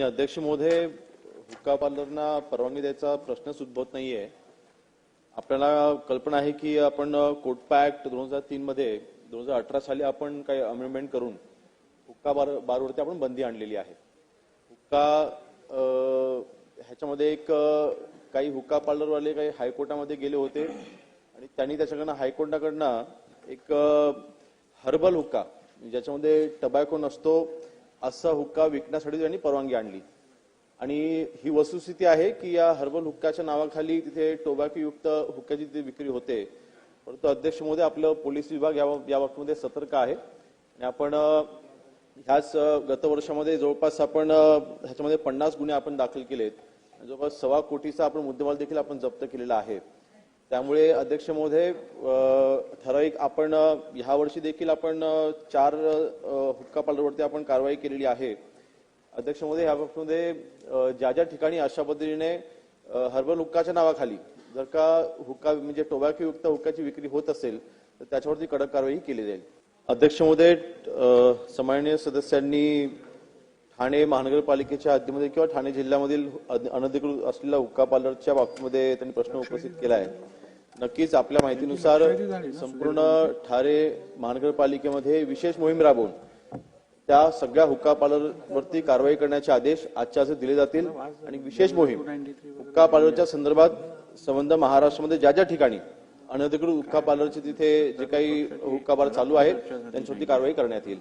अध्यक्ष महोदय, हुक्का पार्लरना परवानगी द्यायचा प्रश्नच उद्भवत नाहीये। आपल्याला कल्पना आहे की आपण कोटपा ऍक्ट 2003 मध्ये 2018 साली आपण काही अमेंडमेंट करून हुक्का बारवरती आपण बंदी आणलेली आहे। हुक्का ह्याच्यामध्ये एक काही हुक्का पार्लरवाले काही हायकोर्टामध्ये गेले होते आणि त्यांनी त्याच्याकडनं हायकोर्टाकडनं एक हर्बल हुक्का ज्याच्यामध्ये टबॅको नसतो असा हुक्का विकण्यासाठी त्यांनी परवानगी आणली। आणि ही वस्तुस्थिती आहे की या हर्बल हुक्काच्या नावाखाली तिथे टोबॅको युक्त हुक्क्याची तिथे विक्री होते। परंतु अध्यक्ष महोदय, आपलं पोलीस विभाग या बाबतीमध्ये सतर्क आहे आणि आपण ह्याच गत वर्षामध्ये जवळपास आपण ह्याच्यामध्ये 50 गुन्हे आपण दाखल केलेत। जवळपास 1.25 कोटीचा आपण मुद्देमाल देखील आपण जप्त केलेला आहे। त्यामुळे अध्यक्ष महोदय, ठराविक आपण ह्या वर्षी देखील आपण 4 हुक्का पार्लरवरती आपण कारवाई केलेली आहे। अध्यक्ष महोदय, या बाबतीमध्ये ज्या ठिकाणी अशा पद्धतीने हर्बल हुक्काच्या नावाखाली जर का हुक्का म्हणजे टोबॅको युक्त हुक्काची विक्री होत असेल तर त्याच्यावरती कडक कारवाई केली जाईल। अध्यक्ष महोदय, सन्माननीय सदस्यांनी ठाणे महानगरपालिकेच्या हद्दीमध्ये किंवा ठाणे जिल्ह्यामधील अनधिकृत असलेल्या हुक्का पार्लरच्या बाबतीमध्ये त्यांनी प्रश्न उपस्थित केला आहे। नक्कीच आपल्या माहितीनुसार संपूर्ण ठाणे महानगरपालिकेमध्ये विशेष मोहीम राबवून त्या सगळ्या हुक्का पार्लरवरती कारवाई करण्याचे आदेश आजच्या आज दिले जातील आणि विशेष मोहीम हुक्का पार्लरच्या संदर्भात संबंध महाराष्ट्रामध्ये ज्या ठिकाणी अनधिकृत हुक्का पार्लरचे तिथे जे काही हुक्का बार चालू आहेत त्यांच्यावरती कारवाई करण्यात येईल।